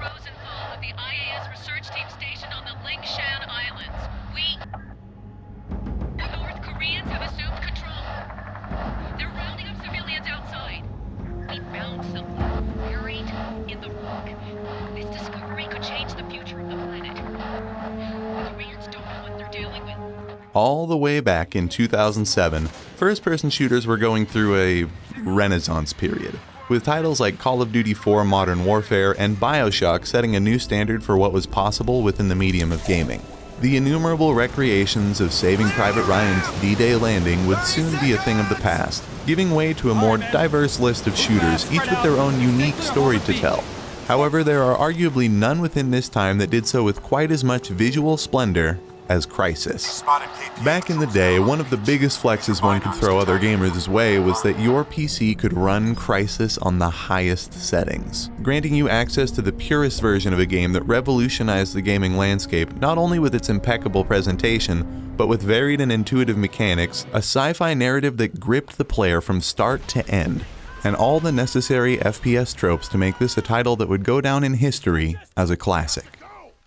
Rosenthal of the IAS research team stationed on the Lingshan Islands. The North Koreans have assumed control. They're rounding up civilians outside. We found something buried in the rock. This discovery could change the future of the planet. The Koreans don't know what they're dealing with. All the way back in 2007, first-person shooters were going through a renaissance period, with titles like Call of Duty 4 Modern Warfare and BIOSHOCK setting a new standard for what was possible within the medium of gaming. The innumerable recreations of Saving Private Ryan's D-Day landing would soon be a thing of the past, giving way to a more diverse list of shooters, each with their own unique story to tell. However, there are arguably none within this time that did so with quite as much visual splendor as Crysis. Back in the day, one of the biggest flexes one could throw other gamers' way was that your PC could run Crysis on the highest settings, granting you access to the purest version of a game that revolutionized the gaming landscape not only with its impeccable presentation, but with varied and intuitive mechanics, a sci-fi narrative that gripped the player from start to end, and all the necessary FPS tropes to make this a title that would go down in history as a classic.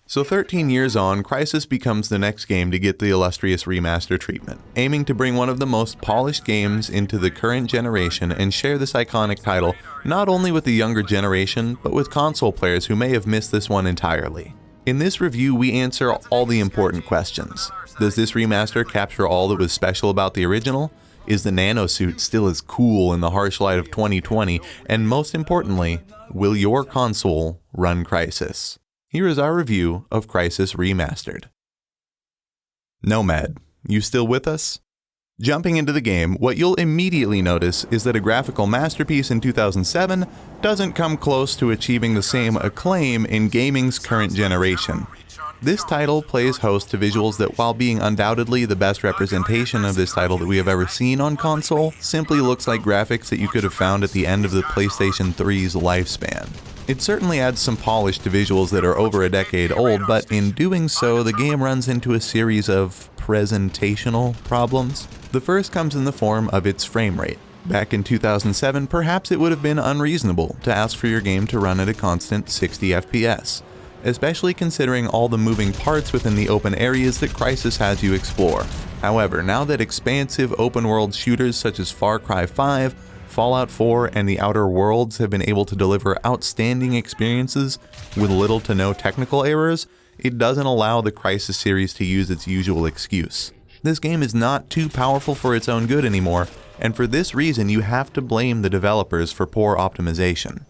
So 13 years on, Crysis becomes the next game to get the illustrious remaster treatment, aiming to bring one of the most polished games into the current generation and share this iconic title not only with the younger generation, but with console players who may have missed this one entirely. In this review, we answer all the important questions. Does this remaster capture all that was special about the original? Is the Nano-suit still as cool in the harsh light of 2020? And most importantly, will your console run Crysis? Here is our review of Crysis Remastered. Nomad, you still with us? Jumping into the game, what you'll immediately notice is that a graphical masterpiece in 2007 doesn't come close to achieving the same acclaim in gaming's current generation. This title plays host to visuals that, while being undoubtedly the best representation of this title that we have ever seen on console, simply looks like graphics that you could have found at the end of the PlayStation 3's lifespan. It certainly adds some polish to visuals that are over a decade old, but in doing so, the game runs into a series of presentational problems. The first comes in the form of its frame rate. Back in 2007, perhaps it would have been unreasonable to ask for your game to run at a constant 60 FPS, especially considering all the moving parts within the open areas that Crysis has you explore. However, now that expansive open-world shooters such as Far Cry 5, Fallout 4, and The Outer Worlds have been able to deliver outstanding experiences with little to no technical errors, it doesn't allow the Crysis series to use its usual excuse. This game is not too powerful for its own good anymore, and for this reason you have to blame the developers for poor optimization.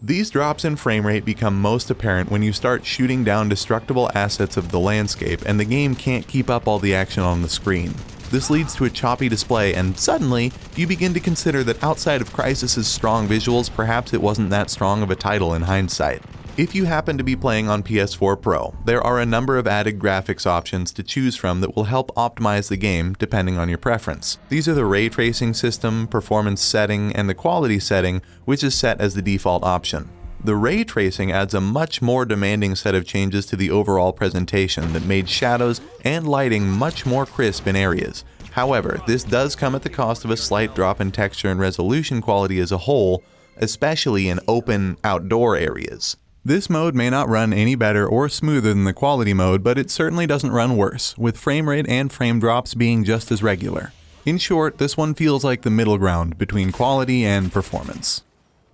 These drops in frame rate become most apparent when you start shooting down destructible assets of the landscape and the game can't keep up all the action on the screen. This leads to a choppy display, and suddenly, you begin to consider that outside of Crysis' strong visuals, perhaps it wasn't that strong of a title in hindsight. If you happen to be playing on PS4 Pro, there are a number of added graphics options to choose from that will help optimize the game depending on your preference. These are the ray tracing system, performance setting, and the quality setting, which is set as the default option. The ray tracing adds a much more demanding set of changes to the overall presentation that made shadows and lighting much more crisp in areas. However, this does come at the cost of a slight drop in texture and resolution quality as a whole, especially in open, outdoor areas. This mode may not run any better or smoother than the quality mode, but it certainly doesn't run worse, with frame rate and frame drops being just as regular. In short, this one feels like the middle ground between quality and performance.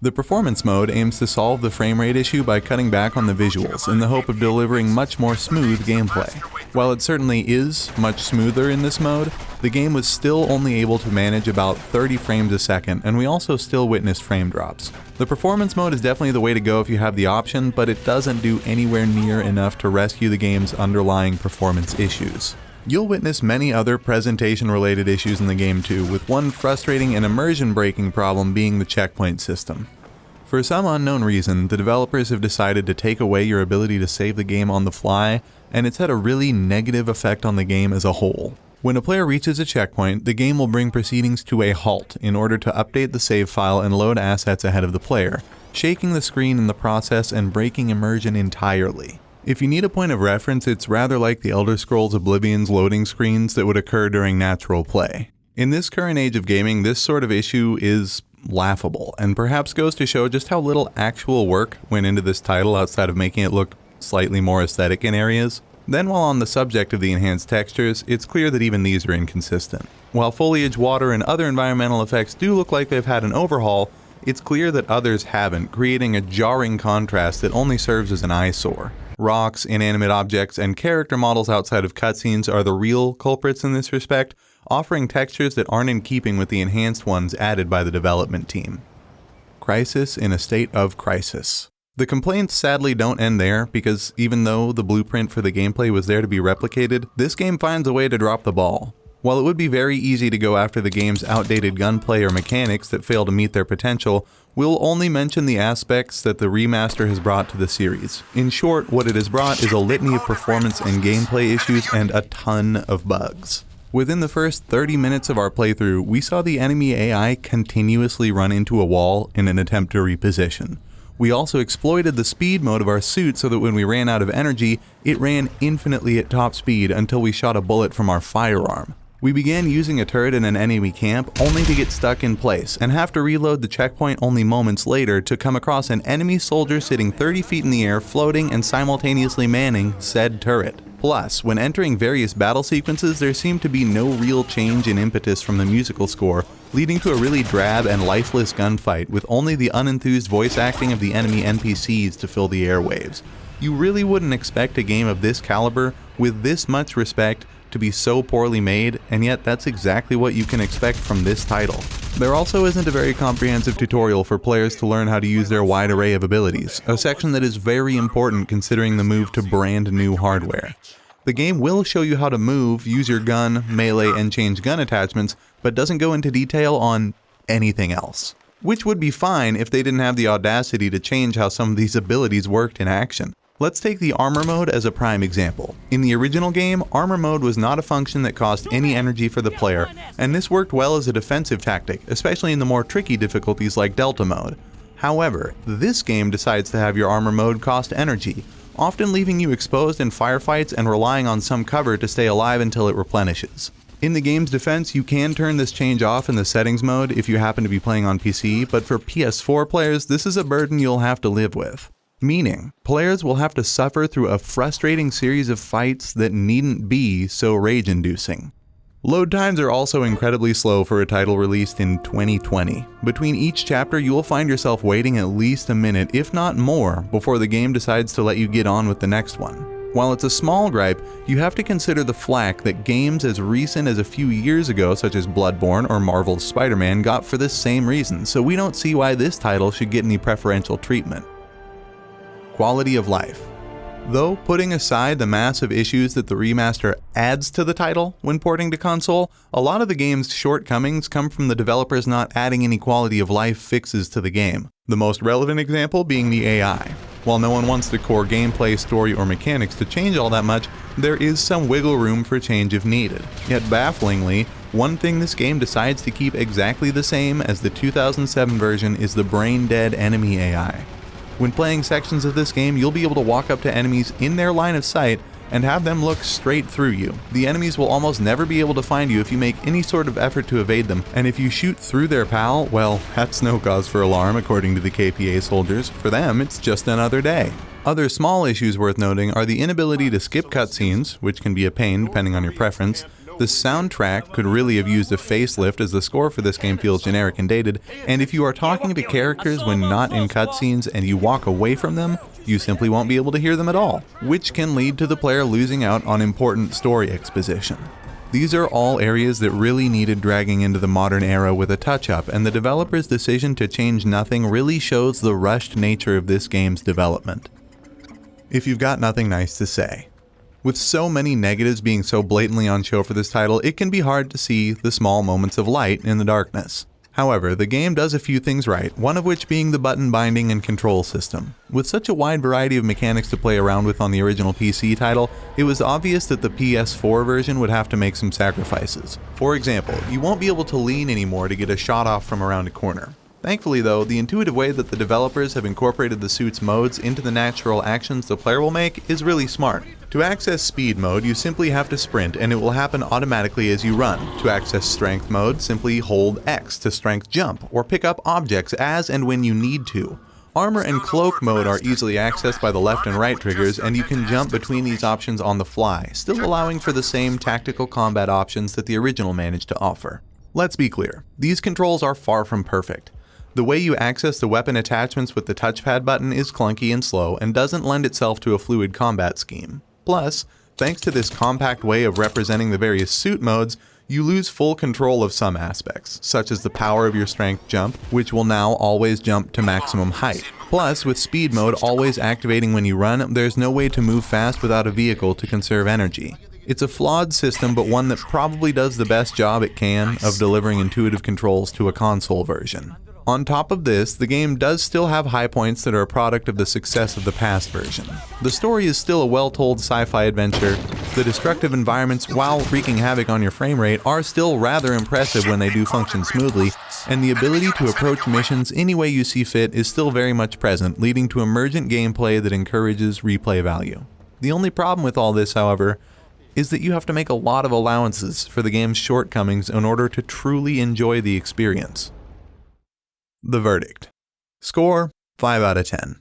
The performance mode aims to solve the frame rate issue by cutting back on the visuals in the hope of delivering much more smooth gameplay. While it certainly is much smoother in this mode, the game was still only able to manage about 30 frames a second, and we also still witnessed frame drops. The performance mode is definitely the way to go if you have the option, but it doesn't do anywhere near enough to rescue the game's underlying performance issues. You'll witness many other presentation-related issues in the game too, with one frustrating and immersion-breaking problem being the checkpoint system. For some unknown reason, the developers have decided to take away your ability to save the game on the fly, and it's had a really negative effect on the game as a whole. When a player reaches a checkpoint, the game will bring proceedings to a halt in order to update the save file and load assets ahead of the player, shaking the screen in the process and breaking immersion entirely. If you need a point of reference, it's rather like the Elder Scrolls Oblivion's loading screens that would occur during natural play. In this current age of gaming, this sort of issue is laughable, and perhaps goes to show just how little actual work went into this title outside of making it look slightly more aesthetic in areas. Then, while on the subject of the enhanced textures, it's clear that even these are inconsistent. While foliage, water, and other environmental effects do look like they've had an overhaul, it's clear that others haven't, creating a jarring contrast that only serves as an eyesore. Rocks, inanimate objects, and character models outside of cutscenes are the real culprits in this respect, offering textures that aren't in keeping with the enhanced ones added by the development team. Crysis in a state of crisis. The complaints sadly don't end there, because even though the blueprint for the gameplay was there to be replicated, this game finds a way to drop the ball. While it would be very easy to go after the game's outdated gunplay or mechanics that fail to meet their potential, we'll only mention the aspects that the remaster has brought to the series. In short, what it has brought is a litany of performance and gameplay issues and a ton of bugs. Within the first 30 minutes of our playthrough, we saw the enemy AI continuously run into a wall in an attempt to reposition. We also exploited the speed mode of our suit so that when we ran out of energy, it ran infinitely at top speed until we shot a bullet from our firearm. We began using a turret in an enemy camp only to get stuck in place and have to reload the checkpoint only moments later to come across an enemy soldier sitting 30 feet in the air floating and simultaneously manning said turret. Plus, when entering various battle sequences, there seemed to be no real change in impetus from the musical score, leading to a really drab and lifeless gunfight with only the unenthused voice acting of the enemy NPCs to fill the airwaves. You really wouldn't expect a game of this caliber, with this much respect, to be so poorly made, and yet that's exactly what you can expect from this title. There also isn't a very comprehensive tutorial for players to learn how to use their wide array of abilities, a section that is very important considering the move to brand new hardware. The game will show you how to move, use your gun, melee, and change gun attachments, but doesn't go into detail on anything else. Which would be fine if they didn't have the audacity to change how some of these abilities worked in action. Let's take the armor mode as a prime example. In the original game, armor mode was not a function that cost any energy for the player, and this worked well as a defensive tactic, especially in the more tricky difficulties like Delta mode. However, this game decides to have your armor mode cost energy, often leaving you exposed in firefights and relying on some cover to stay alive until it replenishes. In the game's defense, you can turn this change off in the settings mode if you happen to be playing on PC, but for PS4 players, this is a burden you'll have to live with. Meaning, players will have to suffer through a frustrating series of fights that needn't be so rage-inducing. Load times are also incredibly slow for a title released in 2020. Between each chapter, you will find yourself waiting at least a minute, if not more, before the game decides to let you get on with the next one. While it's a small gripe, you have to consider the flack that games as recent as a few years ago, such as Bloodborne or Marvel's Spider-Man, got for this same reason, so we don't see why this title should get any preferential treatment. Quality of life. Though, putting aside the massive issues that the remaster adds to the title when porting to console, a lot of the game's shortcomings come from the developers not adding any quality of life fixes to the game. The most relevant example being the AI. While no one wants the core gameplay, story, or mechanics to change all that much, there is some wiggle room for change if needed. Yet bafflingly, one thing this game decides to keep exactly the same as the 2007 version is the brain-dead enemy AI. When playing sections of this game, you'll be able to walk up to enemies in their line of sight and have them look straight through you. The enemies will almost never be able to find you if you make any sort of effort to evade them, and if you shoot through their pal, well, that's no cause for alarm according to the KPA soldiers. For them, it's just another day. Other small issues worth noting are the inability to skip cutscenes, which can be a pain depending on your preference. The soundtrack could really have used a facelift as the score for this game feels generic and dated, and if you are talking to characters when not in cutscenes and you walk away from them, you simply won't be able to hear them at all, which can lead to the player losing out on important story exposition. These are all areas that really needed dragging into the modern era with a touch-up, and the developer's decision to change nothing really shows the rushed nature of this game's development. If you've got nothing nice to say. With so many negatives being so blatantly on show for this title, it can be hard to see the small moments of light in the darkness. However, the game does a few things right, one of which being the button binding and control system. With such a wide variety of mechanics to play around with on the original PC title, it was obvious that the PS4 version would have to make some sacrifices. For example, you won't be able to lean anymore to get a shot off from around a corner. Thankfully though, the intuitive way that the developers have incorporated the suit's modes into the natural actions the player will make is really smart. To access speed mode, you simply have to sprint and it will happen automatically as you run. To access strength mode, simply hold X to strength jump, or pick up objects as and when you need to. Armor and cloak mode are easily accessed by the left and right triggers, and you can jump between these options on the fly, still allowing for the same tactical combat options that the original managed to offer. Let's be clear, these controls are far from perfect. The way you access the weapon attachments with the touchpad button is clunky and slow and doesn't lend itself to a fluid combat scheme. Plus, thanks to this compact way of representing the various suit modes, you lose full control of some aspects, such as the power of your strength jump, which will now always jump to maximum height. Plus, with speed mode always activating when you run, there's no way to move fast without a vehicle to conserve energy. It's a flawed system, but one that probably does the best job it can of delivering intuitive controls to a console version. On top of this, the game does still have high points that are a product of the success of the past version. The story is still a well-told sci-fi adventure. The destructive environments, while wreaking havoc on your frame rate, are still rather impressive when they do function smoothly, and the ability to approach missions any way you see fit is still very much present, leading to emergent gameplay that encourages replay value. The only problem with all this, however, is that you have to make a lot of allowances for the game's shortcomings in order to truly enjoy the experience. The verdict. Score, 5 out of 10.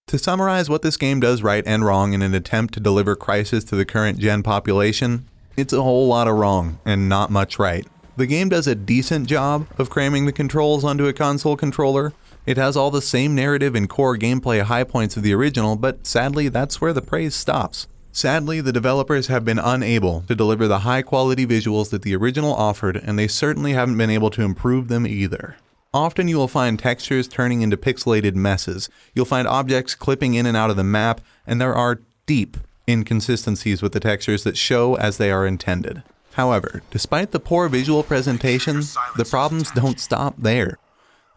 To summarize what this game does right and wrong in an attempt to deliver Crysis to the current gen population, it's a whole lot of wrong and not much right. The game does a decent job of cramming the controls onto a console controller. It has all the same narrative and core gameplay high points of the original, but sadly that's where the praise stops. Sadly, the developers have been unable to deliver the high quality visuals that the original offered, and they certainly haven't been able to improve them either. Often you will find textures turning into pixelated messes, you'll find objects clipping in and out of the map, and there are deep inconsistencies with the textures that show as they are intended. However, despite the poor visual presentation, the problems don't stop there.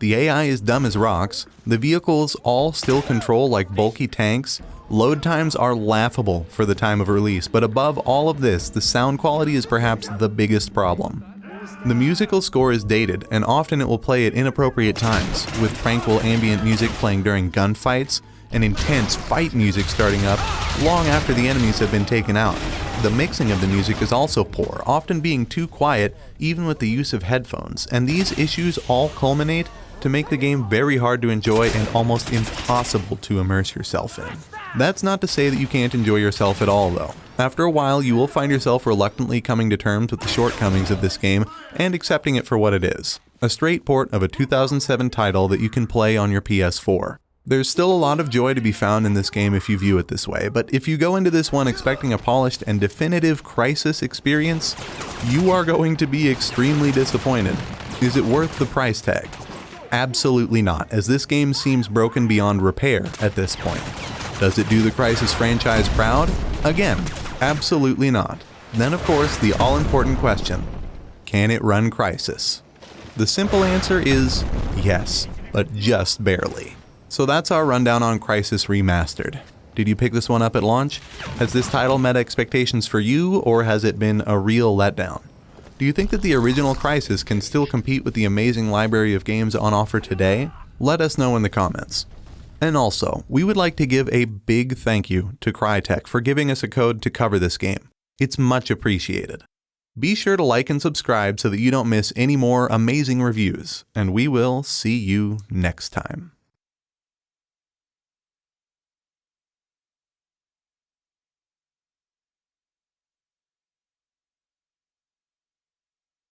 The AI is dumb as rocks, the vehicles all still control like bulky tanks, load times are laughable for the time of release, but above all of this, the sound quality is perhaps the biggest problem. The musical score is dated, and often it will play at inappropriate times, with tranquil ambient music playing during gunfights and intense fight music starting up long after the enemies have been taken out. The mixing of the music is also poor, often being too quiet even with the use of headphones, and these issues all culminate to make the game very hard to enjoy and almost impossible to immerse yourself in. That's not to say that you can't enjoy yourself at all though. After a while, you will find yourself reluctantly coming to terms with the shortcomings of this game and accepting it for what it is. A straight port of a 2007 title that you can play on your PS4. There's still a lot of joy to be found in this game if you view it this way, but if you go into this one expecting a polished and definitive Crysis experience, you are going to be extremely disappointed. Is it worth the price tag? Absolutely not, as this game seems broken beyond repair at this point. Does it do the Crysis franchise proud? Again, absolutely not. Then of course, the all-important question, can it run Crysis? The simple answer is yes, but just barely. So that's our rundown on Crysis Remastered. Did you pick this one up at launch? Has this title met expectations for you, or has it been a real letdown? Do you think that the original Crysis can still compete with the amazing library of games on offer today? Let us know in the comments. And also, we would like to give a big thank you to Crytek for giving us a code to cover this game. It's much appreciated. Be sure to like and subscribe so that you don't miss any more amazing reviews, and we will see you next time.